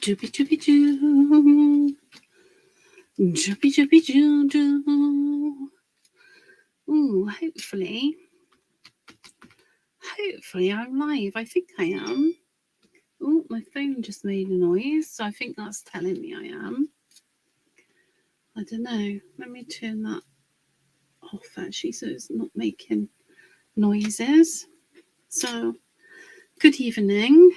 Doopy doopy doo. Doopy doopy doo doo. Ooh, hopefully I'm live. I think I am. Oh, my phone just made a noise, so I think that's telling me I am. I don't know. Let me turn that off actually so it's not making noises. So, good evening.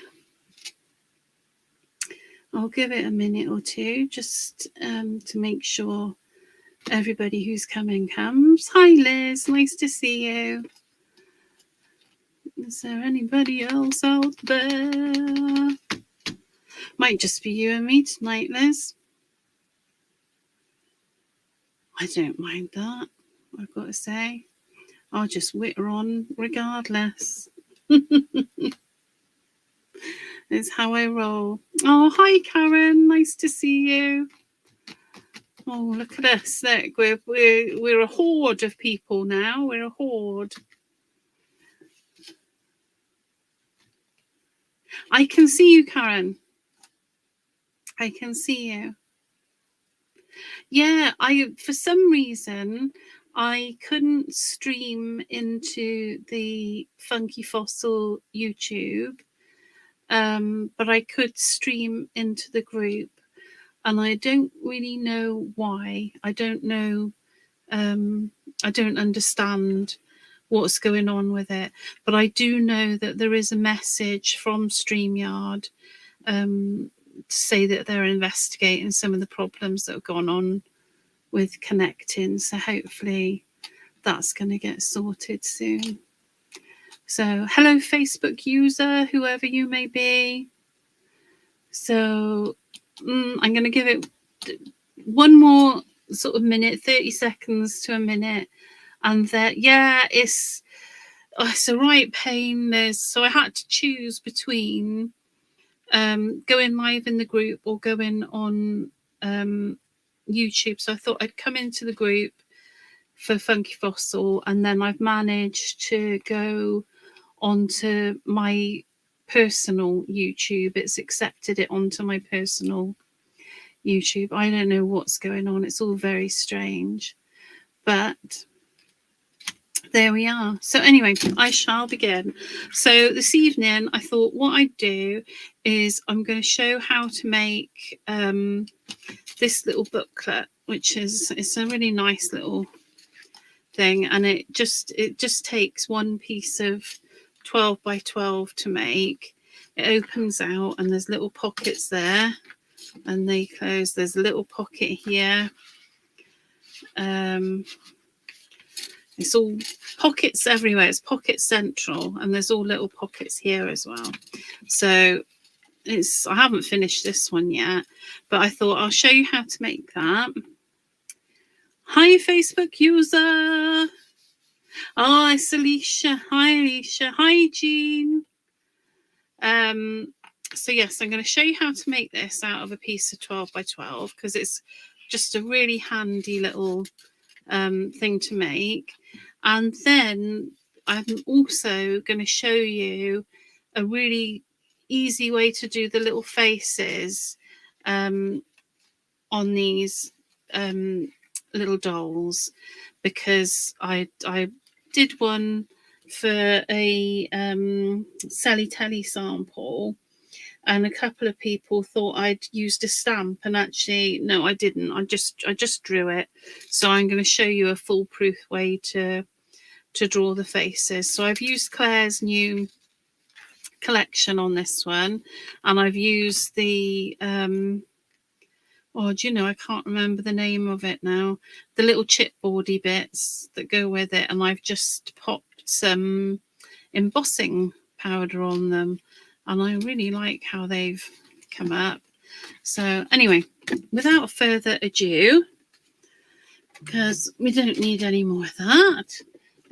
I'll give it a minute or two just to make sure everybody who's coming comes. Hi Liz, nice to see you. Is there anybody else out there? Might just be you and me tonight, Liz. I don't mind that, I've got to say. I'll just witter on regardless. It's how I roll. Oh, hi Karen, nice to see you. Oh, look at us. Look, we're a horde of people now. We're a horde. I can see you, Karen. I can see you. Yeah, for some reason I couldn't stream into the Funky Fossil YouTube, but I could stream into the group, and I don't really know why. I don't know. I don't understand what's going on with it, but I do know that there is a message from StreamYard to say that they're investigating some of the problems that have gone on with connecting, so hopefully that's going to get sorted soon. So hello Facebook user, whoever you may be. So I'm going to give it one more sort of minute, 30 seconds to a minute, and that it's a right pain. So I had to choose between going live in the group or going on YouTube. So I thought I'd come into the group for Funky Fossil, and then I've managed to go onto my personal YouTube. It's accepted it onto my personal YouTube. I don't know what's going on. It's all very strange, but there we are. So anyway, I shall begin. So this evening I thought what I'd do is I'm going to show how to make this little booklet, which is, it's a really nice little thing, and it just takes one piece of 12 by 12 to make. It opens out and there's little pockets there and they close. There's a little pocket here. It's all pockets everywhere. It's pocket central, and there's all little pockets here as well. So I haven't finished this one yet, but I thought I'll show you how to make that. Hi Facebook user. Oh, it's Alicia. Hi Alicia. Hi Jean. So yes, I'm going to show you how to make this out of a piece of 12 by 12 because it's just a really handy little thing to make. And then I'm also going to show you a really easy way to do the little faces on these little dolls, because I did one for a Sally Telly sample, and a couple of people thought I'd used a stamp, and actually no, I didn't. I just drew it. So I'm going to show you a foolproof way to draw the faces. So I've used Claire's new collection on this one, and I've used the do you know, I can't remember the name of it now, the little chipboardy bits that go with it, and I've just popped some embossing powder on them, and I really like how they've come up. So anyway, without further ado, because we don't need any more of that,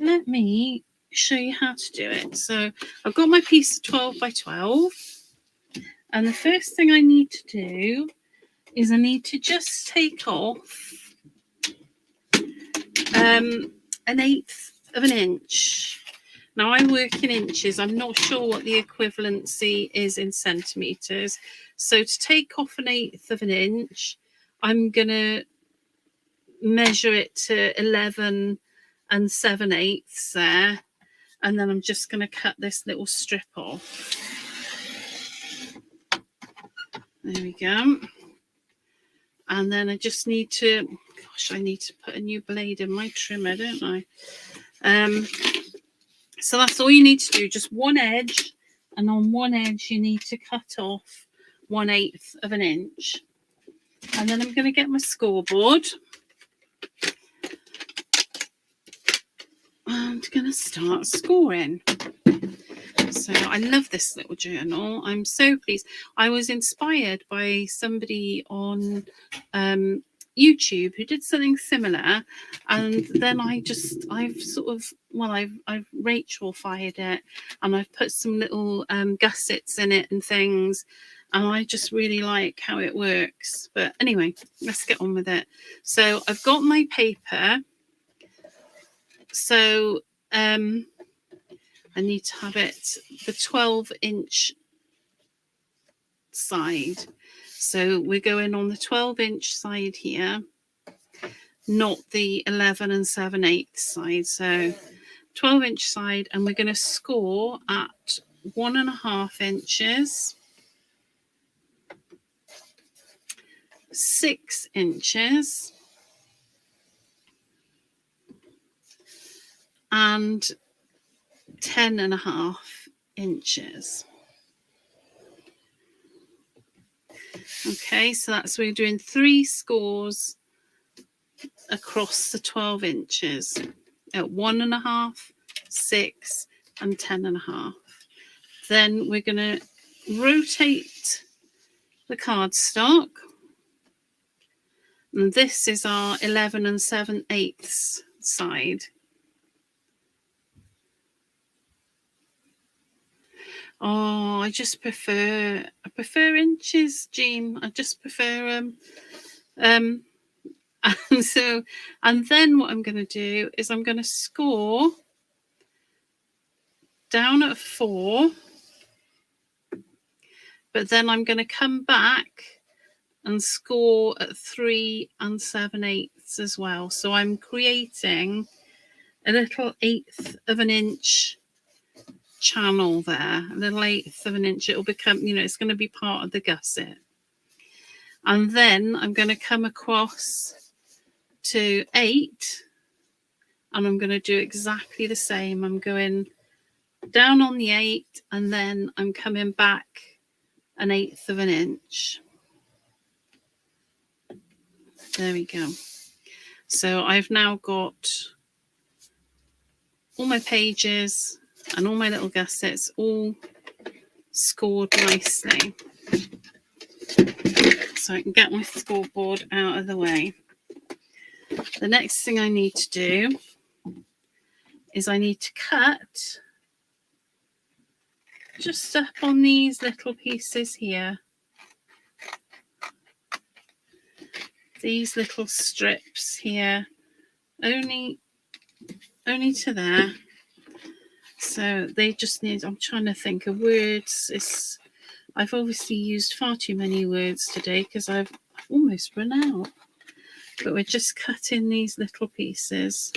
let me show you how to do it. So I've got my piece of 12 by 12, and the first thing I need to do is I need to just take off 1/8 of an inch Now I work in inches. I'm not sure what the equivalency is in centimetres. So to take off 1/8 of an inch, I'm going to measure it to 11 7/8 there. And then I'm just going to cut this little strip off. There we go. And then I just need to, gosh, I need to put a new blade in my trimmer, don't I? So that's all you need to do, just one edge. And on one edge, you need to cut off 1/8 of an inch. And then I'm going to get my scoreboard. I'm going to start scoring. So I love this little journal. I'm so pleased. I was inspired by somebody on YouTube who did something similar, and then I've Rachel fired it, and I've put some little gussets in it and things, and I just really like how it works. But anyway, let's get on with it. So I've got my paper. So I need to have it the 12-inch side. So we're going on the 12-inch side here, not the 11 7/8 side. So 12-inch side, and we're going to score at 1.5 inches, 6 inches, and 10.5 inches. Okay, so that's, we're doing 3 scores across the 12 inches at 1.5, 6, and 10.5. Then we're going to rotate the cardstock, and this is our 11 7/8 side. Oh, I prefer inches, Jean. I just prefer and then what I'm going to do is I'm going to score down at 4, but then I'm going to come back and score at 3 7/8 as well. So I'm creating a little 1/8 of an inch channel there, a little 1/8 of an inch. It'll become, it's going to be part of the gusset. And then I'm going to come across to 8, and I'm going to do exactly the same. I'm going down on the 8, and then I'm coming back 1/8 of an inch. There we go. So I've now got all my pages and all my little gussets all scored nicely. So I can get my scoreboard out of the way. The next thing I need to do is I need to cut just up on these little pieces here. These little strips here, only to there. So they just need, I'm trying to think of words. I've obviously used far too many words today because I've almost run out. But we're just cutting these little pieces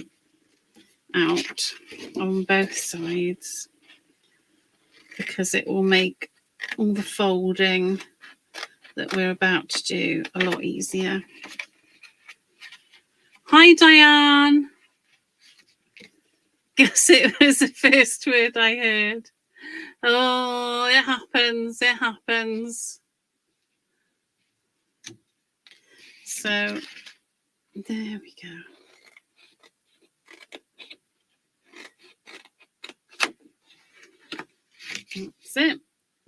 out on both sides because it will make all the folding that we're about to do a lot easier. Hi, Diane. Guess it was the first word I heard. Oh, it happens. It happens. So there we go. That's it.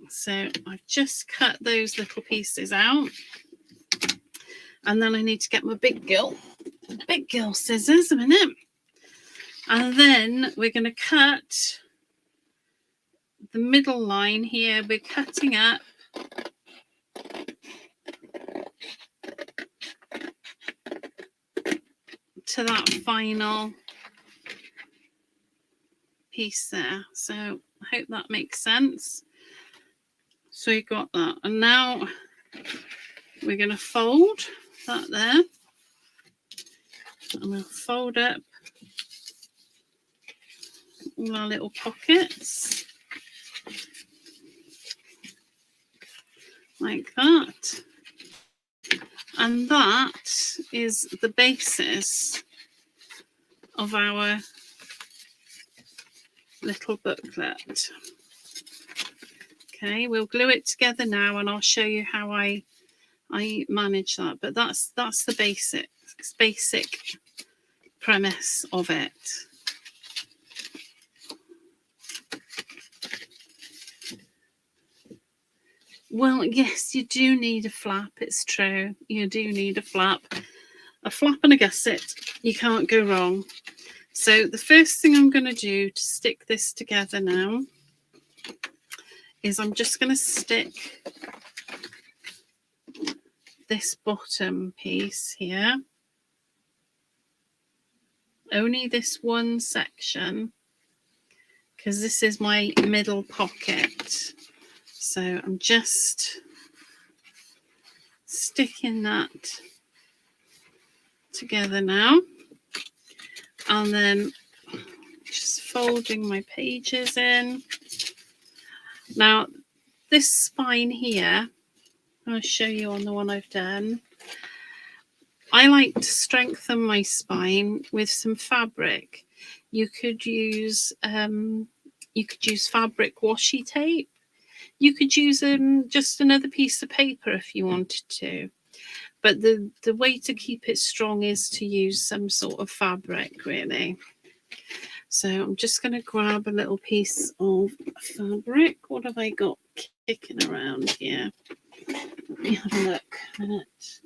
So I've just cut those little pieces out. And then I need to get my big girl scissors a minute. And then we're going to cut the middle line here. We're cutting up to that final piece there. So I hope that makes sense. So you got that, and now we're going to fold that there, and we'll fold up all our little pockets like that. And that is the basis of our little booklet. Okay, we'll glue it together now, and I'll show you how I manage that. But that's the basic premise of it. Well, yes, you do need a flap. It's true. You do need a flap. A flap and a gusset. You can't go wrong. So the first thing I'm going to do to stick this together now is I'm just going to stick this bottom piece here. Only this one section, because this is my middle pocket. So I'm just sticking that together now, and then just folding my pages in. Now this spine here, I'll show you on the one I've done. I like to strengthen my spine with some fabric. You could use fabric washi tape. You could use just another piece of paper if you wanted to. But the way to keep it strong is to use some sort of fabric, really. So I'm just going to grab a little piece of fabric. What have I got kicking around here? Let me have a look a minute.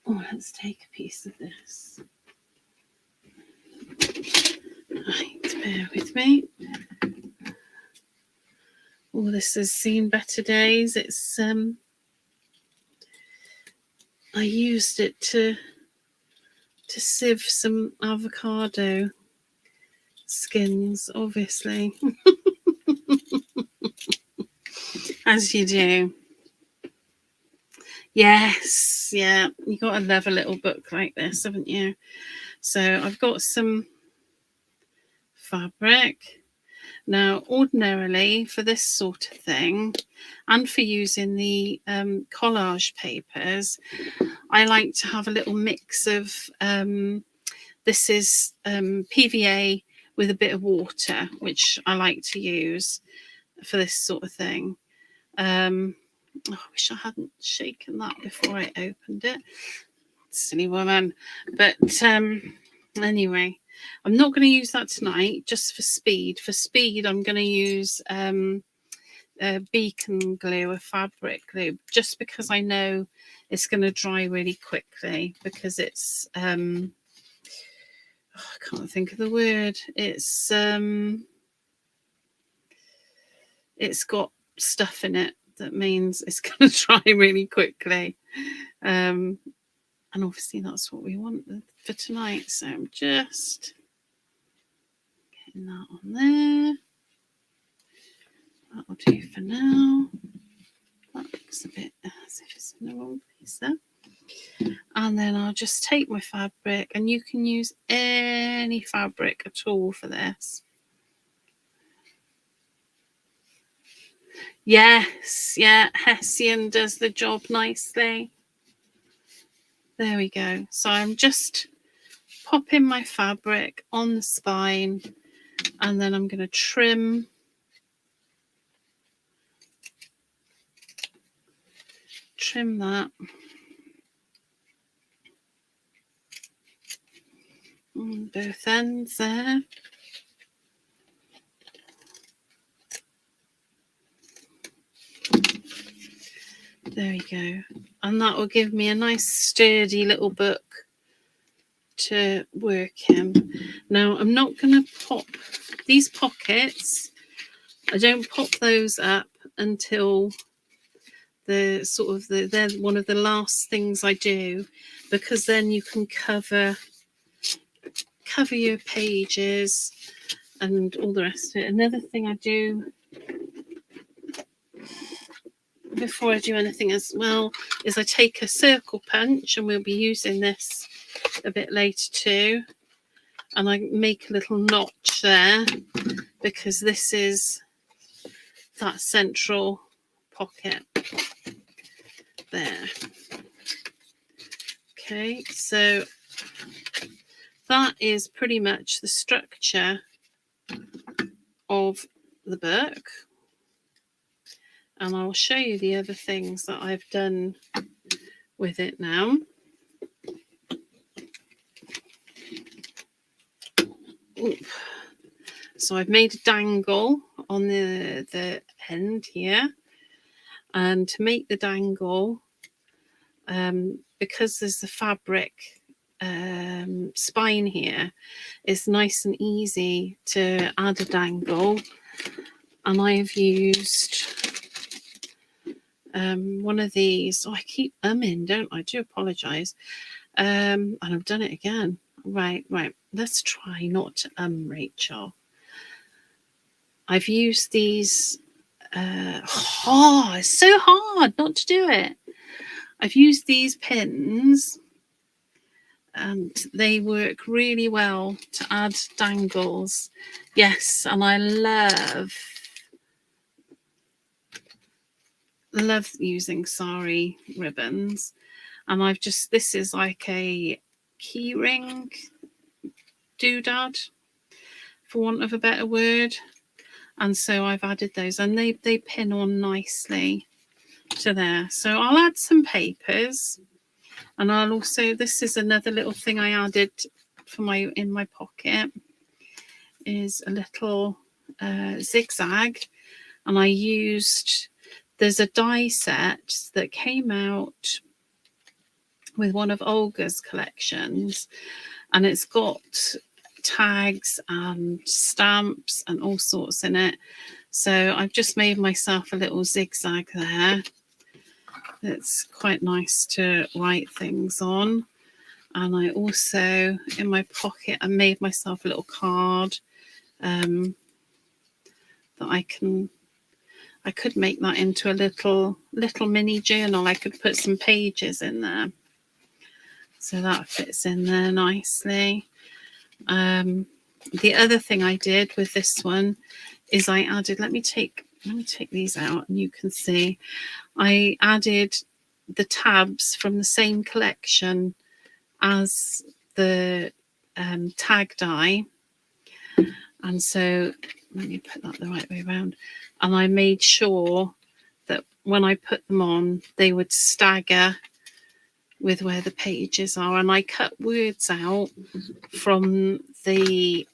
Oh, let's take a piece of this. Right, bear with me. Oh, this has seen better days. It's I used it to sieve some avocado skins, obviously. As you do. Yes, yeah, you got to love a little book like this, haven't you? So I've got some fabric. Now, ordinarily for this sort of thing, and for using the collage papers, I like to have a little mix of, this is PVA with a bit of water, which I like to use for this sort of thing. I wish I hadn't shaken that before I opened it. Silly woman. But anyway, I'm not going to use that tonight, just for speed. For speed, I'm going to use beacon glue, a fabric glue, just because I know it's going to dry really quickly, because it's I can't think of the word. It's got stuff in it that means it's going to dry really quickly. And obviously that's what we want for tonight. So I'm just getting that on there. That'll do for now. That looks a bit as if it's in the wrong place there. And then I'll just take my fabric, and you can use any fabric at all for this. Yes, yeah, Hessian does the job nicely. There we go. So I'm just popping my fabric on the spine, and then I'm going to trim that. On both ends there. There we go. And that will give me a nice sturdy little book to work in. Now I'm not going to pop these pockets. I don't pop those up until they're one of the last things I do, because then you can cover cover your pages and all the rest of it. Another thing I do before I do anything as well is I take a circle punch, and we'll be using this a bit later too, and I make a little notch there because this is that central pocket there. Okay, so that is pretty much the structure of the book, and I'll show you the other things that I've done with it now. Ooh. So I've made a dangle on the end here, and to make the dangle, because there's the fabric spine here, it's nice and easy to add a dangle, and I've used one of these. Oh, I keep umming, don't I? I do apologise. And I've done it again. Right. Let's try not to Rachel. I've used these. It's so hard not to do it. I've used these pins, and they work really well to add dangles. Yes, and I love using sari ribbons. And I've just, this is like a key ring doodad, for want of a better word. And so I've added those, and they pin on nicely to there. So I'll add some papers, and I'll also, this is another little thing I added for in my pocket, is a little zigzag, and I used, there's a die set that came out with one of Olga's collections, and it's got tags and stamps and all sorts in it. So I've just made myself a little zigzag there. It's quite nice to write things on. And I also, in my pocket, I made myself a little card that I could make that into a little mini journal. I could put some pages in there. So that fits in there nicely. The other thing I did with this one is I added, let me take these out and you can see, I added the tabs from the same collection as the tag die. And so let me put that the right way around. And I made sure that when I put them on, they would stagger with where the pages are. And I cut words out from the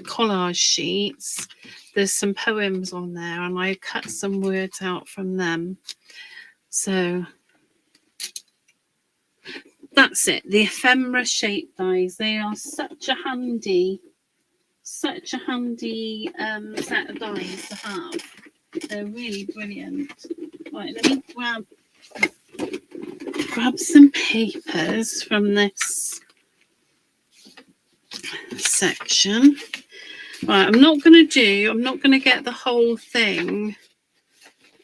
collage sheets. There's some poems on there, and I cut some words out from them. So that's it. The ephemera shape dies. They are such a handy set of dies to have. They're really brilliant. Right, let me grab some papers from this section. Right, I'm not going to get the whole thing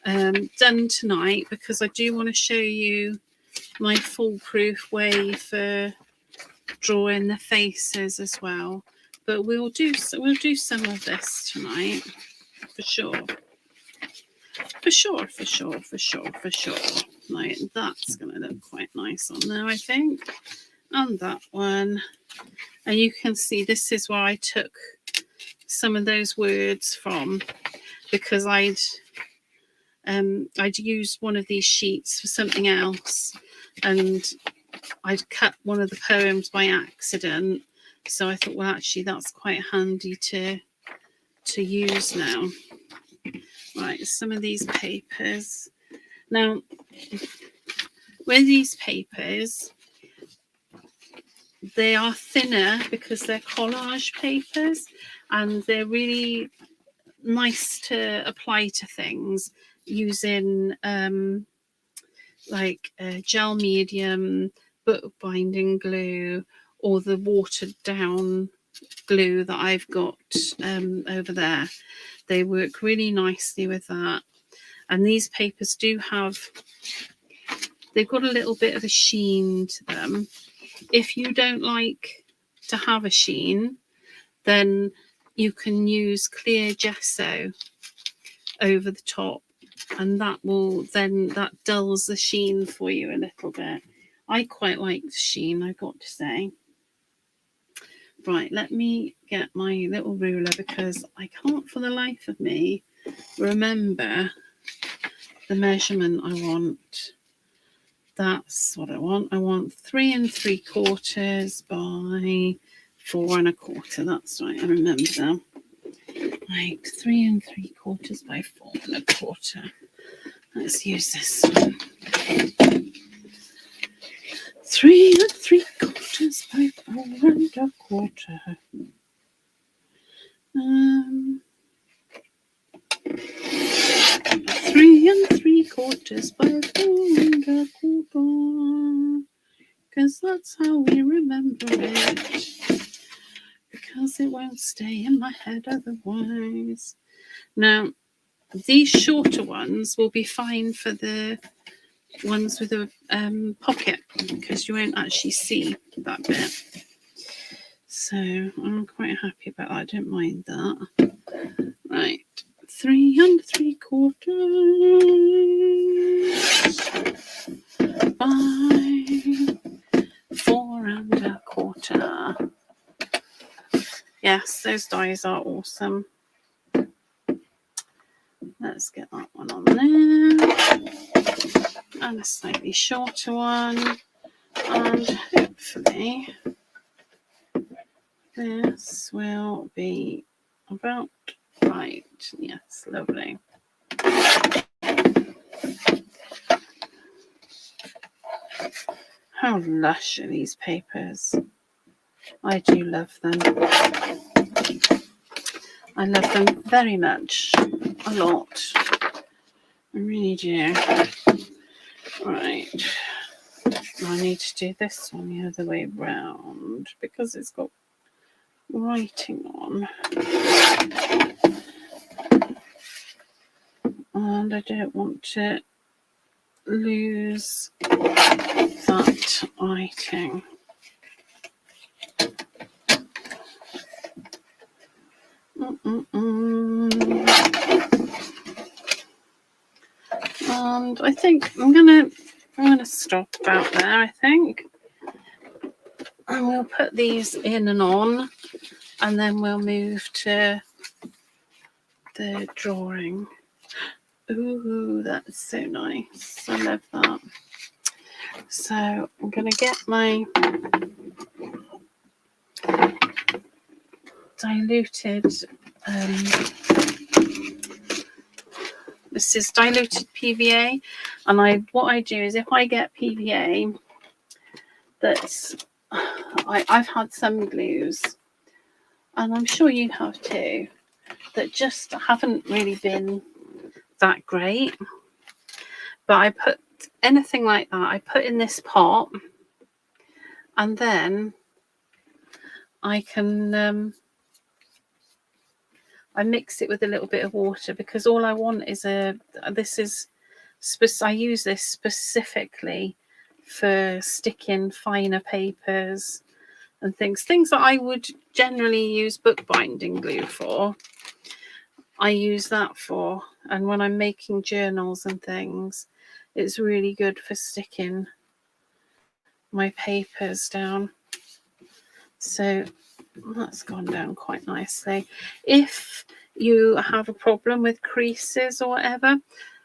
done tonight, because I do want to show you my foolproof way for drawing the faces as well. But we'll do some of this tonight for sure. For sure. Right, that's going to look quite nice on there, I think. And that one. And you can see this is where I took some of those words from, because I'd used one of these sheets for something else, and I'd cut one of the poems by accident. So I thought, well, actually, that's quite handy to use now. Right, some of these papers. Now, with these papers, they are thinner because they're collage papers, and they're really nice to apply to things using like gel medium, bookbinding glue, or the watered down glue that I've got over there. They work really nicely with that. And these papers do have, they've got a little bit of a sheen to them. If you don't like to have a sheen, then you can use clear gesso over the top, and that will then, that dulls the sheen for you a little bit. I quite like the sheen, I've got to say. Right, let me get my little ruler because I can't for the life of me remember the measurement I want. That's what I want. I want 3 3/4 by 4 1/4. That's right, I remember that. Right, 3 3/4 by 4 1/4. Let's use this one. 3 3/4 by 4 1/4. 3 3/4 by 4 1/4. Because that's how we remember it. Because it won't stay in my head otherwise. Now, these shorter ones will be fine for the ones with a pocket, because you won't actually see that bit. So I'm quite happy about that. I don't mind that. Right, 3 3/4 by 4 1/4. Yes, those dies are awesome. Let's get that one on there. And a slightly shorter one. And hopefully this will be about right. Yes, lovely. How lush are these papers? I do love them. I love them very much. A lot. I really do. Right. I need to do this one the other way round because it's got writing on. And I don't want to lose that writing. And I think I'm gonna stop about there, I think. And we'll put these in and on, and then we'll move to the drawing. Ooh, that's so nice. I love that. So I'm gonna get my diluted this is diluted PVA, and what I do is, if I get PVA that's I've had some glues, and I'm sure you have too, that just haven't really been that great, but I put anything like that, I put in this pot, and then I can I mix it with a little bit of water, because all I want is I use this specifically for sticking finer papers and things that I would generally use bookbinding glue for. I use that for, and when I'm making journals and things, it's really good for sticking my papers down. So that's gone down quite nicely. If you have a problem with creases or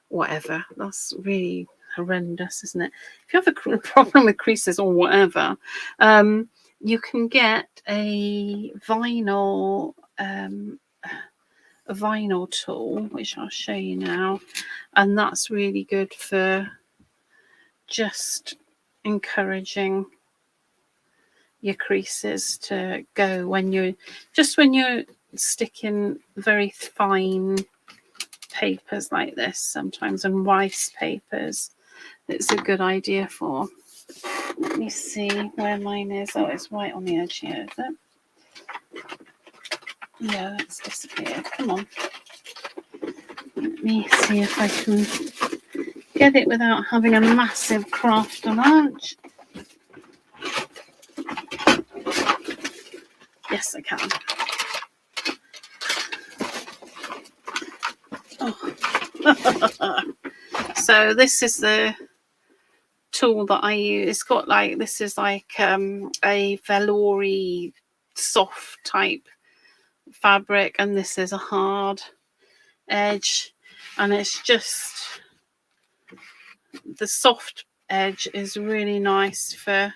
whatever, that's really horrendous, isn't it? If you have a problem with creases or whatever, you can get a vinyl tool, which I'll show you now, and that's really good for just encouraging your creases to go when you're sticking very fine papers like this sometimes, and rice papers it's a good idea for. Let me see where mine is. Oh, it's right on the edge here, is it? Yeah, that's disappeared. Come on. Let me see if I can get it without having a massive craft lunch. Yes, I can. Oh. So this is the tool that I use. It's got like, this is like a velour-y soft type fabric, and this is a hard edge, and it's just, the soft edge is really nice for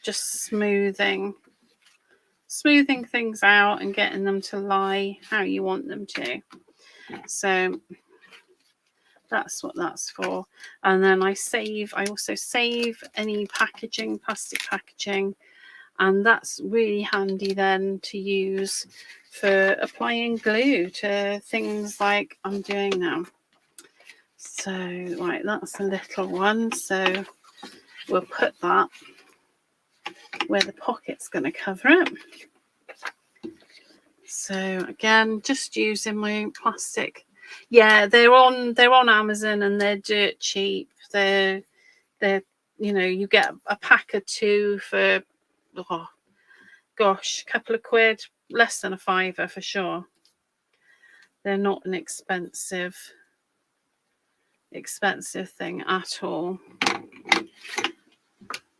just smoothing things out and getting them to lie how you want them to. So that's what that's for. And then I also save any packaging, plastic packaging, and that's really handy then to use for applying glue to things like I'm doing now. So right, that's a little one, so we'll put that where the pocket's going to cover it. So again, just using my plastic. Yeah, they're on Amazon and they're dirt cheap. They're you know, you get a pack of 2 for, oh gosh, a couple of quid, less than a £5 for sure. They're not an expensive thing at all.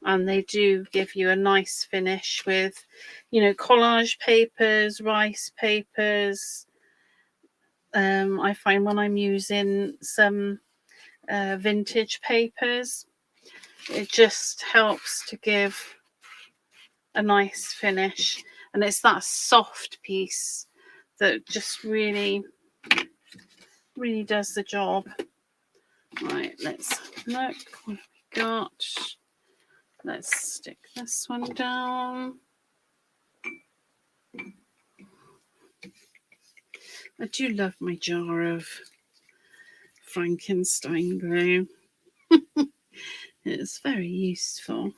And they do give you a nice finish with, you know, collage papers, rice papers. I find when I'm using some vintage papers, it just helps to give a nice finish, and it's that soft piece that just really does the job. Right, let's look what we got. Let's stick this one down. I do love my jar of Frankenstein glue. It's very useful.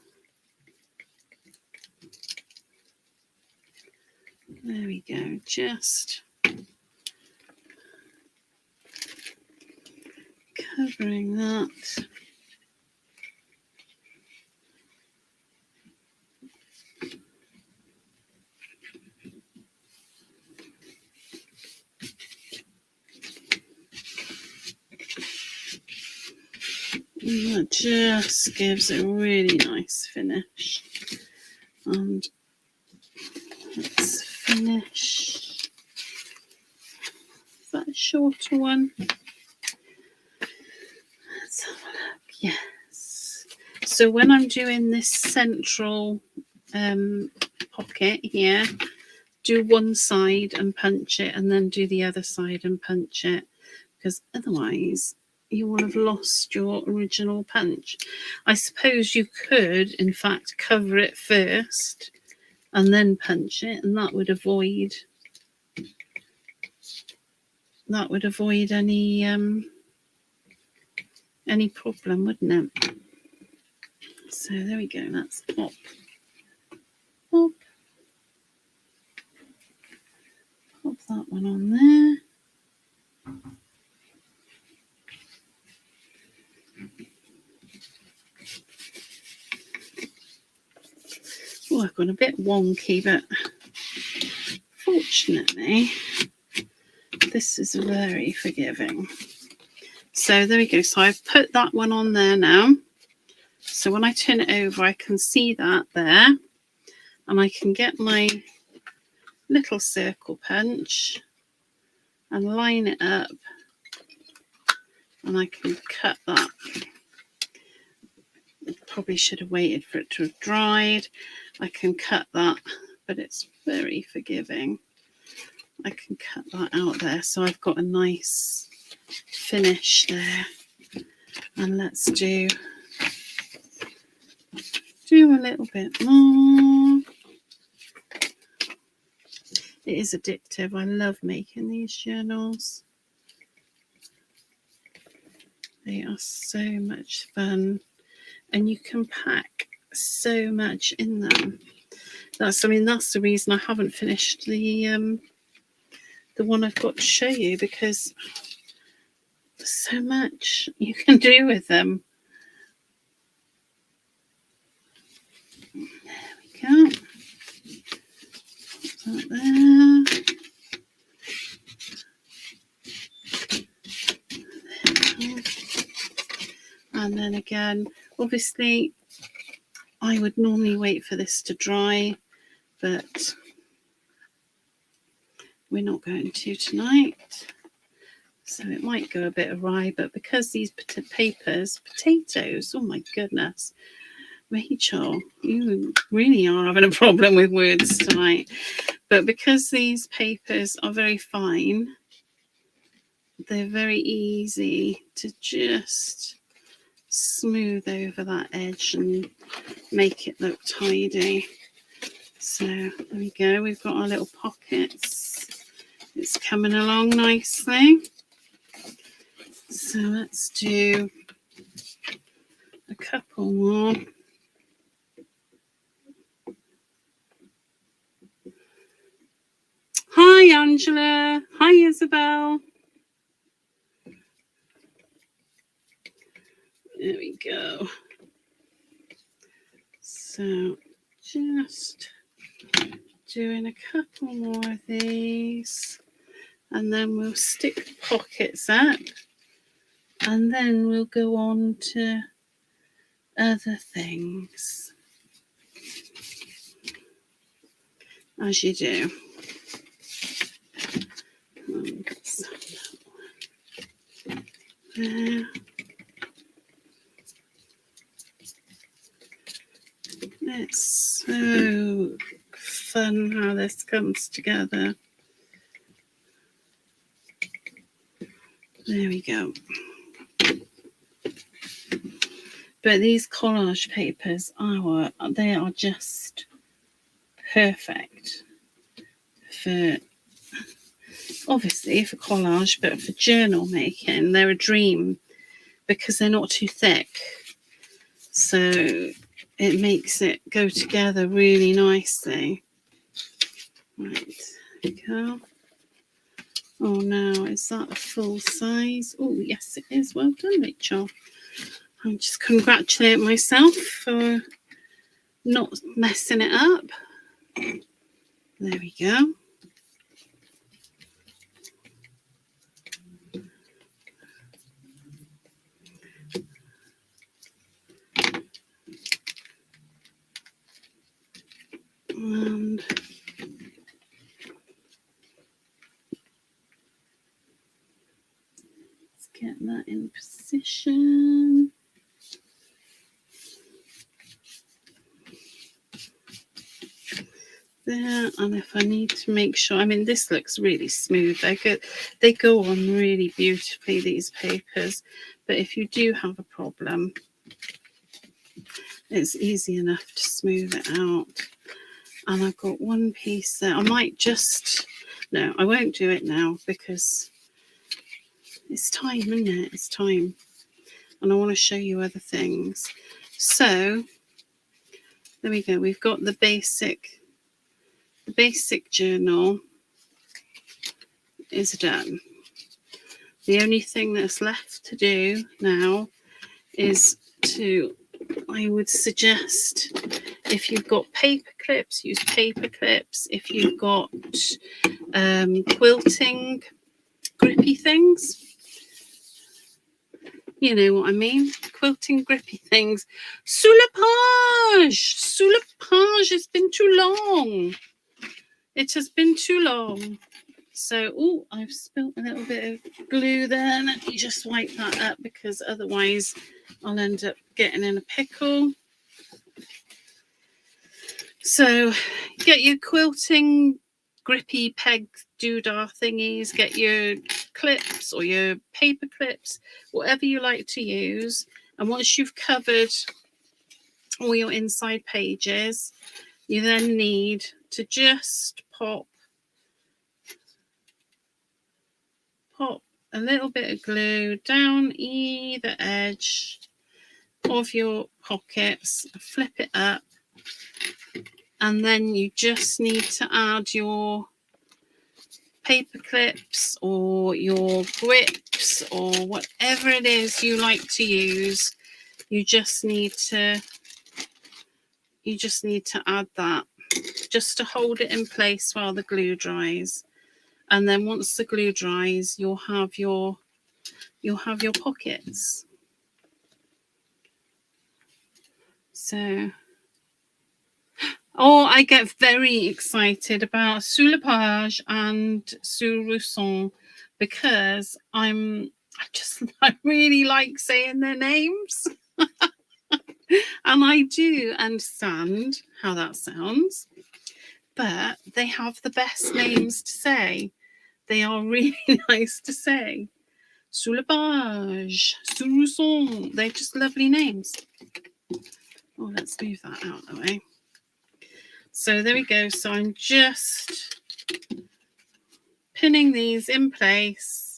There we go, just covering that. And that just gives a really nice finish. And let's finish. Is that a shorter one? Let's have a look. Yes. So when I'm doing this central pocket here, do one side and punch it, and then do the other side and punch it, because otherwise you will have lost your original punch. I suppose you could, in fact, cover it first and then punch it, and that would avoid any problem, wouldn't it? So there we go. That's pop. Pop that one on there. Oh, I've gone a bit wonky, but fortunately, this is very forgiving. So there we go. So I've put that one on there now. So when I turn it over, I can see that there, and I can get my little circle punch and line it up, and I can cut that. Probably should have waited for it to have dried. I can cut that, but it's very forgiving. I can cut that out there, so I've got a nice finish there. And let's do a little bit more. It is addictive. I love making these journals. They are so much fun. and you can pack so much in them. That's the reason I haven't finished the one I've got to show you, because there's so much you can do with them. There we go. Put that there. And then again, obviously, I would normally wait for this to dry, but we're not going to tonight. So it might go a bit awry, but because these potatoes, oh my goodness, Rachel, you really are having a problem with words tonight. But because these papers are very fine, they're very easy to just smooth over that edge and make it look tidy. So there we go, we've got our little pockets. It's coming along nicely. So let's do a couple more. Hi Angela, hi Isabel. There we go. So just doing a couple more of these, and then we'll stick the pockets up, and then we'll go on to other things, as you do. There. It's so fun how this comes together. There we go. But these collage papers they are just perfect for, obviously for collage, but for journal making. They're a dream because they're not too thick. So it makes it go together really nicely. Right, there we go. Oh no, is that a full size? Oh yes it is. Well done, Rachel. I'm just congratulate myself for not messing it up. There we go. And let's get that in position. There, and if I need to make sure, this looks really smooth. They go on really beautifully, these papers, but if you do have a problem, it's easy enough to smooth it out. And I've got one piece there. I might just, no, I won't do it now because it's time, isn't it? It's time. And I want to show you other things. So there we go. We've got the basic journal is done. The only thing that's left to do now is to, I would suggest, if you've got paper clips, use paper clips. If you've got quilting grippy things, you know what I mean, quilting grippy things. Sous la page, it's been too long. It has been too long. So, oh, I've spilt a little bit of glue there. Let me just wipe that up because otherwise I'll end up getting in a pickle. So, get your quilting grippy peg doodah thingies, get your clips or your paper clips, whatever you like to use. And once you've covered all your inside pages, you then need to just pop a little bit of glue down either edge of your pockets, flip it up, and then you just need to add your paper clips or your grips or whatever it is you like to use. You just need to add that just to hold it in place while the glue dries. And then once the glue dries, you'll have your pockets. So, oh, I get very excited about Sous la Page and Sous Rousson because I really like saying their names. And I do understand how that sounds, but they have the best names to say. They are really nice to say. Sous la Page, Sous Rousson, they're just lovely names. Oh, let's move that out of the way. So there we go. So I'm just pinning these in place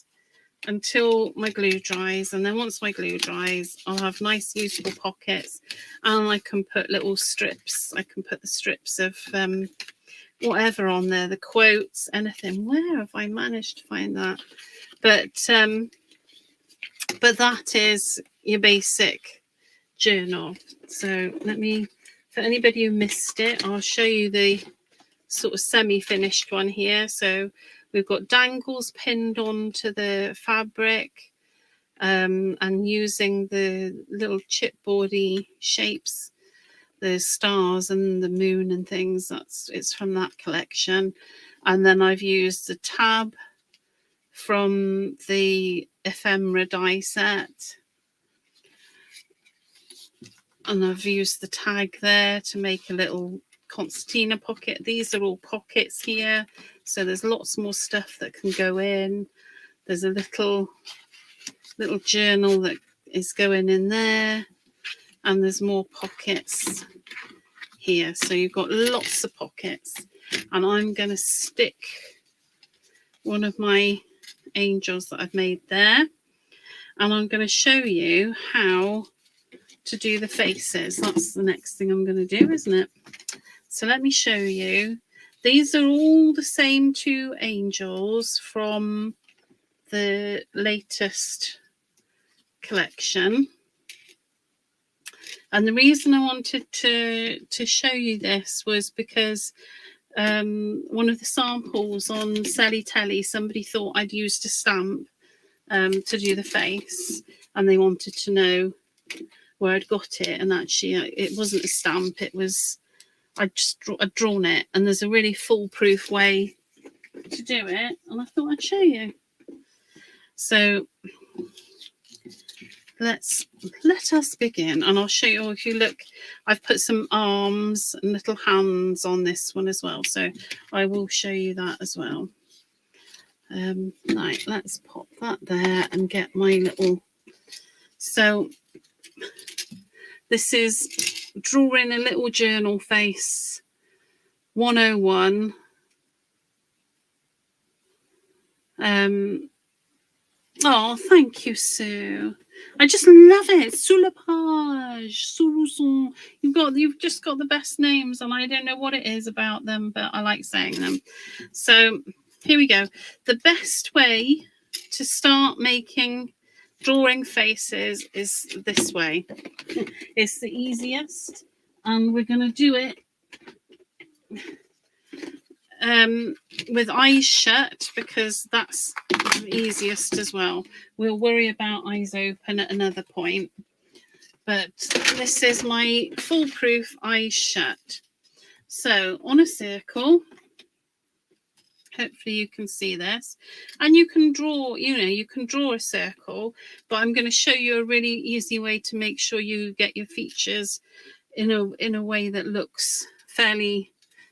until my glue dries, and then once my glue dries, I'll have nice usable pockets, and I can put little strips. I can put the strips of whatever on there, the quotes, anything. Where have I managed to find that? But that is your basic journal. So let me, for anybody who missed it, I'll show you the sort of semi-finished one here. So we've got dangles pinned onto the fabric, and using the little chipboardy shapes, the stars and the moon and things. It's from that collection. And then I've used the tab from the ephemera die set, and I've used the tag there to make a little concertina pocket. These are all pockets here, so there's lots more stuff that can go in. There's a little journal that is going in there, and there's more pockets here, so you've got lots of pockets. And I'm going to stick one of my angels that I've made there, and I'm going to show you how to do the faces. That's the next thing I'm going to do, isn't it? So let me show you. These are all the same two angels from the latest collection, and the reason I wanted to show you this was because one of the samples on Sally Telly, somebody thought I'd used a stamp to do the face, and they wanted to know where I'd got it. And actually it wasn't a stamp, it was I'd drawn it, and there's a really foolproof way to do it, and I thought I'd show you. So let us begin, and I'll show you. If you look, I've put some arms and little hands on this one as well, so I will show you that as well. Right, let's pop that there and get my little. So this is drawing a little journal face 101. Oh, thank you, Sue. I just love it. Sous la Page, Sous Rousson. You've just got the best names, and I don't know what it is about them, but I like saying them. So here we go. The best way to start drawing faces is this way. It's the easiest, and we're going to do it with eyes shut, because that's the easiest as well. We'll worry about eyes open at another point, but this is my foolproof eyes shut. So on a circle, hopefully you can see this, and you can draw, you can draw a circle, but I'm going to show you a really easy way to make sure you get your features in a way that looks fairly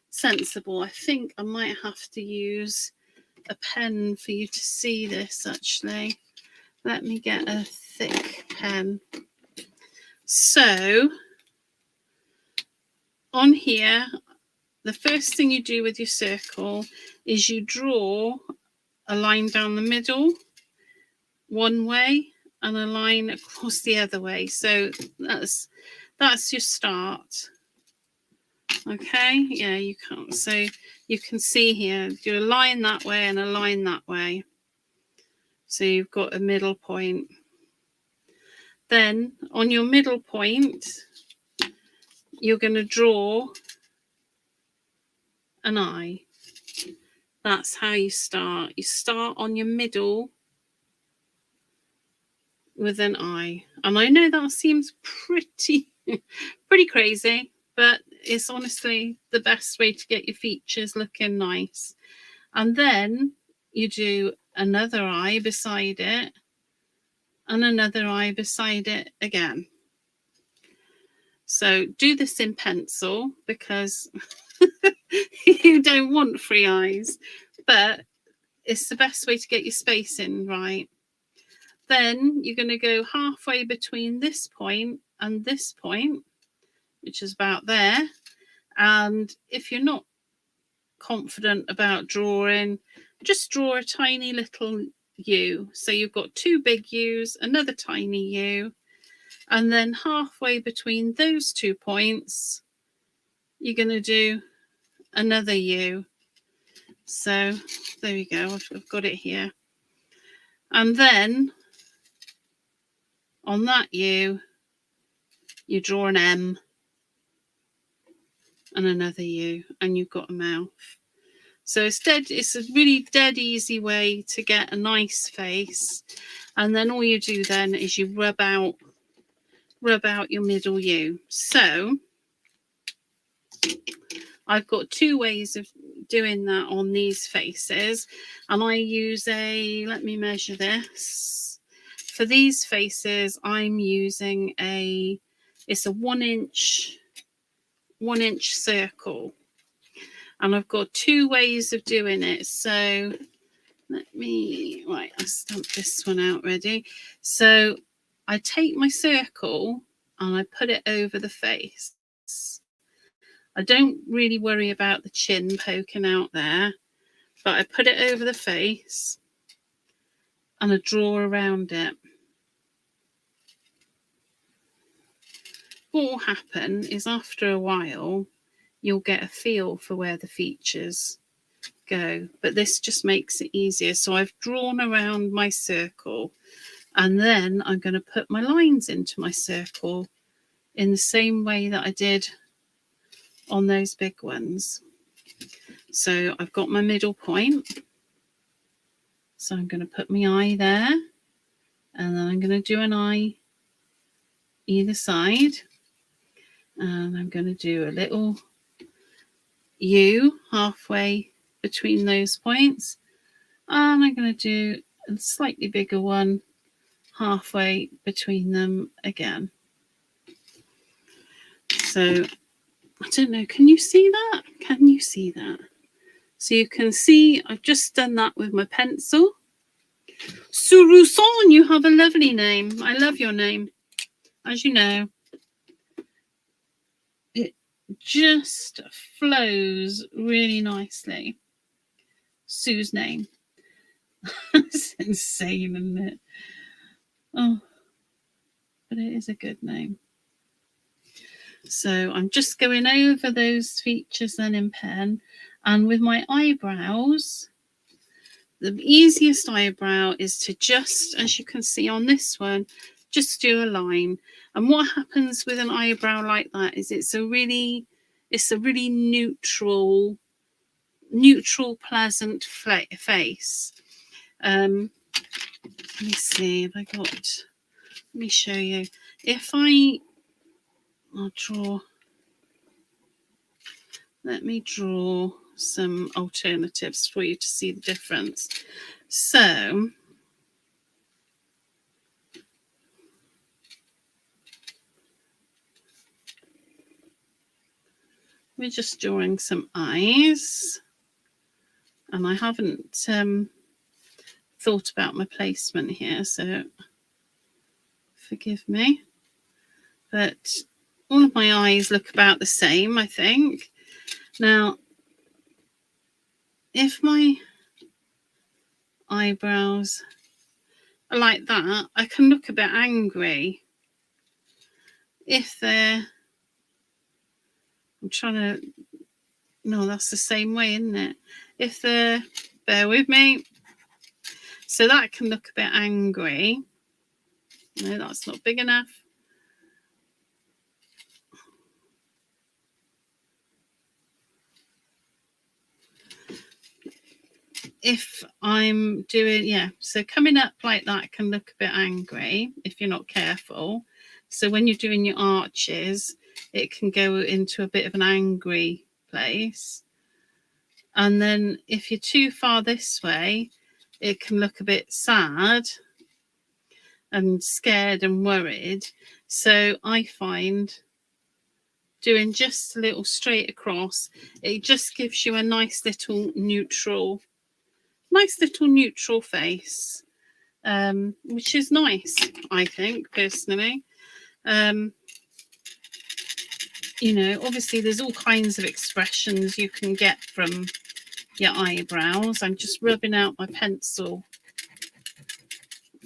sensible. I think I might have to use a pen for you to see this. Actually, let me get a thick pen. So on here, the first thing you do with your circle is you draw a line down the middle one way and a line across the other way. So that's your start. Okay, yeah, you can't. So you can see here, do a line that way and a line that way. So you've got a middle point. Then on your middle point, you're going to draw an eye. That's how you start. You start on your middle with an eye. And I know that seems pretty crazy, but it's honestly the best way to get your features looking nice. And then you do another eye beside it and another eye beside it again. So do this in pencil because you don't want 3 eyes, but it's the best way to get your spacing right. Then you're going to go halfway between this point and this point, which is about there. And if you're not confident about drawing, just draw a tiny little U. So you've got 2 big U's, another tiny U, and then halfway between those 2 points, you're going to do another U. So there we go, I've got it here. And then on that U, you draw an M and another U, and you've got a mouth. So it's a really dead easy way to get a nice face. And then all you do then is you rub out your middle U. So I've got 2 ways of doing that on these faces, and I use let me measure this. For these faces, I'm using it's a 1 inch circle, and I've got 2 ways of doing it. So I stamped this one out ready. So I take my circle and I put it over the face. I don't really worry about the chin poking out there, but I put it over the face and I draw around it. What will happen is after a while, you'll get a feel for where the features go, but this just makes it easier. So I've drawn around my circle, and then I'm going to put my lines into my circle in the same way that I did on those big ones. So I've got my middle point, so I'm going to put my eye there, and then I'm going to do an eye either side, and I'm going to do a little U halfway between those points, and I'm going to do a slightly bigger one halfway between them again. So I don't know, can you see that? Can you see that? So you can see I've just done that with my pencil. Suruson, you have a lovely name. I love your name. As you know, it just flows really nicely. Sue's name. It's insane, isn't it? Oh, but it is a good name. So I'm just going over those features then in pen, and with my eyebrows, the easiest eyebrow is to just, as you can see on this one, just do a line. And what happens with an eyebrow like that is it's a really neutral, pleasant face. Let me see if I got. Let me show you. I'll draw. Let me draw some alternatives for you to see the difference. So we're just drawing some eyes, and I haven't thought about my placement here, so forgive me. But all of my eyes look about the same, I think. Now, if my eyebrows like that, I can look a bit angry. If they're, I'm trying to, no, that's the same way, isn't it? If they're, bear with me. So that can look a bit angry. No, that's not big enough. If I'm doing, yeah, so coming up like that can look a bit angry if you're not careful. So when you're doing your arches, it can go into a bit of an angry place. And then if you're too far this way, it can look a bit sad and scared and worried. So I find doing just a little straight across, it just gives you a nice little neutral face, which is nice, I think, personally. You know, obviously there's all kinds of expressions you can get from your eyebrows. I'm just rubbing out my pencil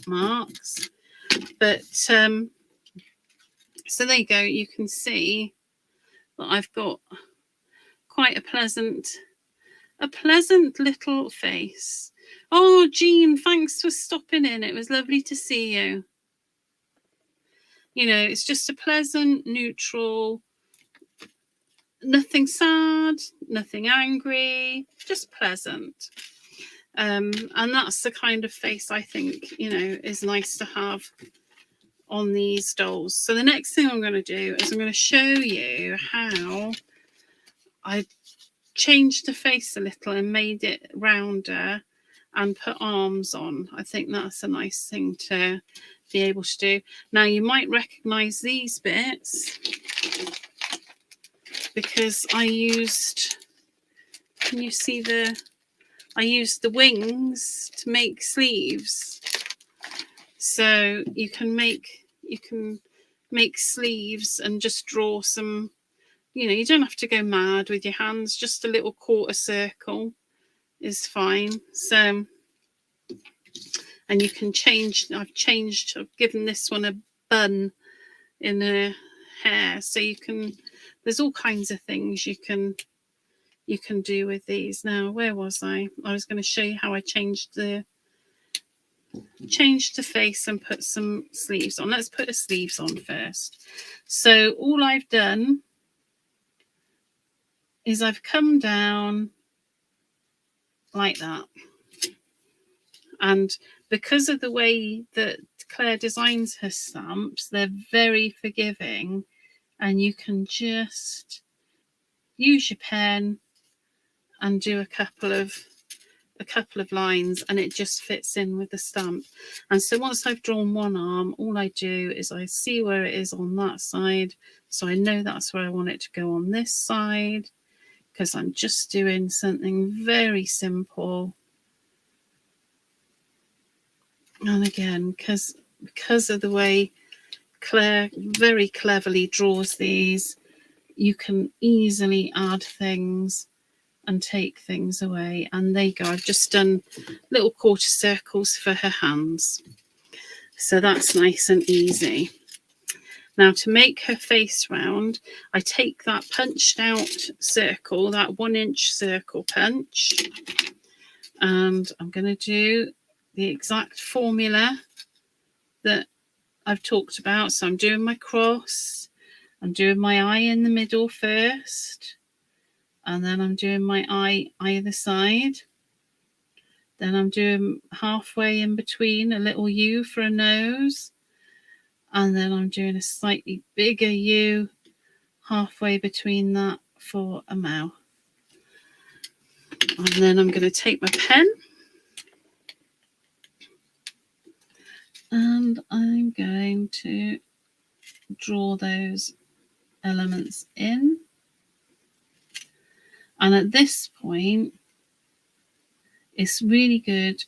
marks. But so there you go. You can see that I've got quite a pleasant little face. Oh, Jean, thanks for stopping in. It was lovely to see you. You know, it's just a pleasant, neutral, nothing sad, nothing angry, just pleasant. And that's the kind of face I think, you know, is nice to have on these dolls. So the next thing I'm going to do is I'm going to show you how I changed the face a little and made it rounder and put arms on. I think that's a nice thing to be able to do. Now you might recognize these bits because I used, can you see I used the wings to make sleeves. So you can make sleeves and just draw some, you know, you don't have to go mad with your hands, just a little quarter circle is fine. So, and you can change, I've given this one a bun in her hair, so you can, there's all kinds of things you can do with these. Now, where was I? I was going to show you how I changed the face and put some sleeves on. Let's put the sleeves on first. So all I've done is I've come down like that, and because of the way that Claire designs her stamps, they're very forgiving, and you can just use your pen and do a couple of lines, and it just fits in with the stamp. And so once I've drawn one arm, all I do is I see where it is on that side, so I know that's where I want it to go on this side, because I'm just doing something very simple. And again, because of the way Claire very cleverly draws these, you can easily add things and take things away. And there you go, I've just done little quarter circles for her hands, so that's nice and easy. Now, to make her face round, I take that punched out circle, that 1-inch circle punch, and I'm going to do the exact formula that I've talked about. So I'm doing my cross, I'm doing my eye in the middle first, and then I'm doing my eye either side. Then I'm doing halfway in between a little U for a nose, and then I'm doing a slightly bigger U halfway between that for a mouth. And then I'm going to take my pen and I'm going to draw those elements in. And at this point, it's really good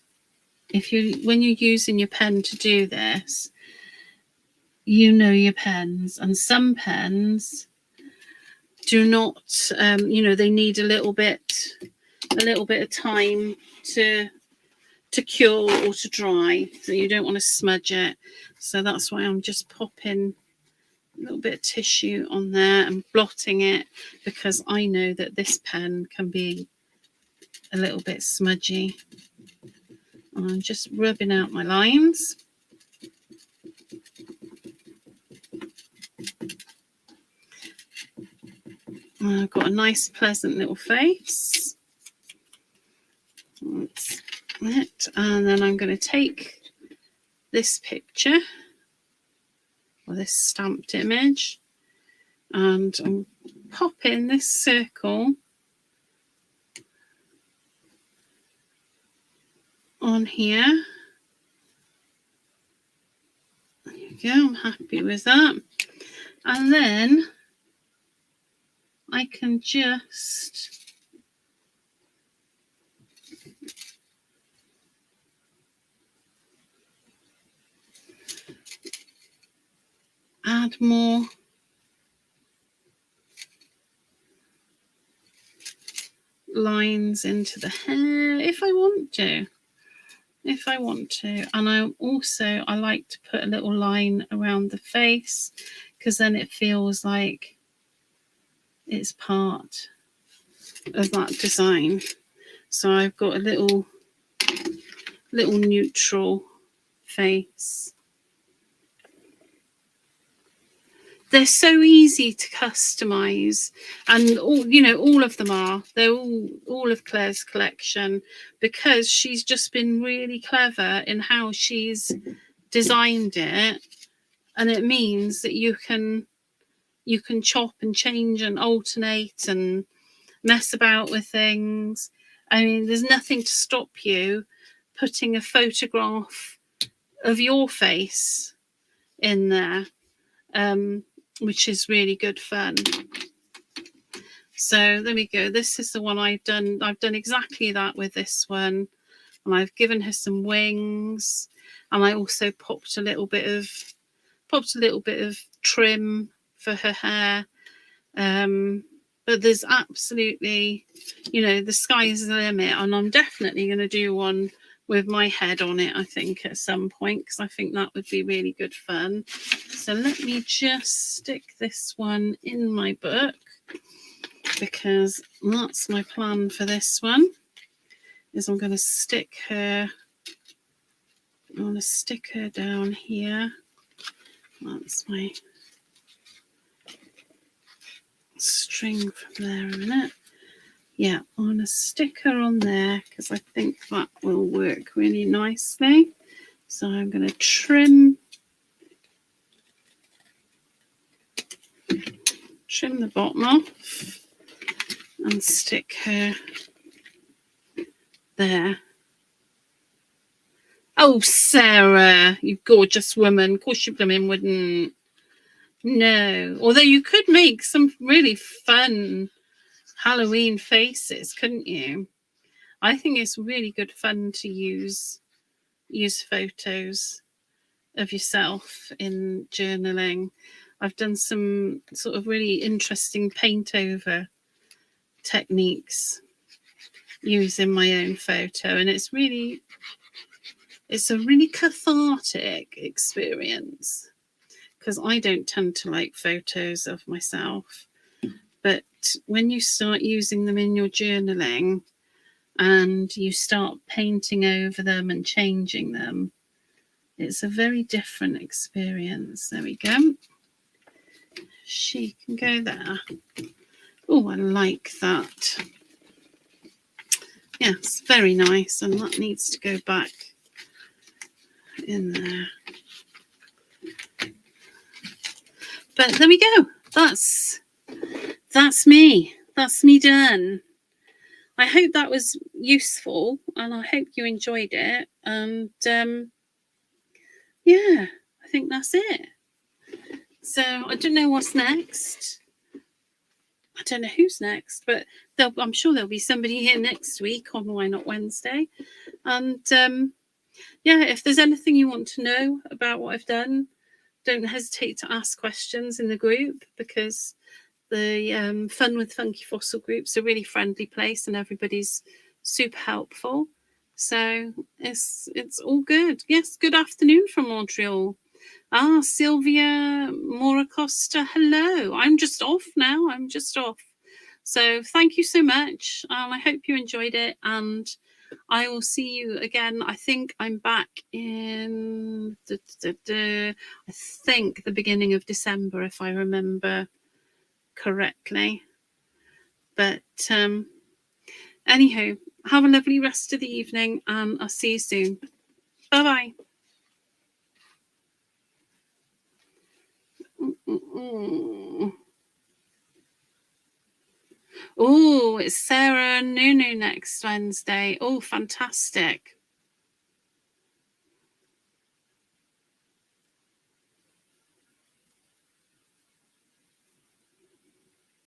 if when you're using your pen to do this, you know your pens, and some pens do not, you know, they need a little bit of time to to cure or to dry, so you don't want to smudge it. So that's why I'm just popping a little bit of tissue on there and blotting it, because I know that this pen can be a little bit smudgy. And I'm just rubbing out my lines. And I've got a nice pleasant little face. That's it. And then I'm going to take this picture, or this stamped image, and I'm popping this circle on here. There you go, I'm happy with that. And then I can just add more lines into the hair if I want to. And I like to put a little line around the face, because then it feels like it's part of that design. So I've got a little neutral face. They're so easy to customize, and all of them are. They're all of Claire's collection, because she's just been really clever in how she's designed it, and it means that you can chop and change and alternate and mess about with things. I mean, there's nothing to stop you putting a photograph of your face in there, which is really good fun. So there we go. This is the one I've done. I've done exactly that with this one, and I've given her some wings, and I also popped a little bit of trim for her hair. But there's absolutely, the sky's the limit, and I'm definitely going to do one with my head on it, I think, at some point, because I think that would be really good fun. So let me just stick this one in my book, because that's my plan for this one, is I'm going to stick her down here. That's my string from there a minute. Yeah, I want to stick her on there, because I think that will work really nicely. So I'm going to trim the bottom off and stick her there. Oh, Sarah, you gorgeous woman. Of course you blooming wouldn't. No. Although you could make some really fun Halloween faces, couldn't you? I think it's really good fun to use photos of yourself in journaling. I've done some sort of really interesting paint over techniques using my own photo, and it's a really cathartic experience, because I don't tend to like photos of myself. But when you start using them in your journaling and you start painting over them and changing them, it's a very different experience. There we go. She can go there. Oh, I like that. Yes, very nice. And that needs to go back in there. But there we go. That's me. That's me done. I hope that was useful, and I hope you enjoyed it. And yeah, I think that's it. So I don't know what's next. I don't know who's next, but I'm sure there'll be somebody here next week on Why Not Wednesday. And yeah, if there's anything you want to know about what I've done, don't hesitate to ask questions in the group, because the Fun with Funky Fossil group's a really friendly place and everybody's super helpful. So it's all good. Yes, good afternoon from Montreal. Ah, Sylvia Moracosta, hello. I'm just off now. I'm just off. So thank you so much. I hope you enjoyed it, and I will see you again. I think I'm back in, I think, the beginning of December, if I remember correctly. But anyhow, have a lovely rest of the evening, and I'll see you soon. Bye-bye. Oh, it's Sarah Nunu next Wednesday. Oh, fantastic.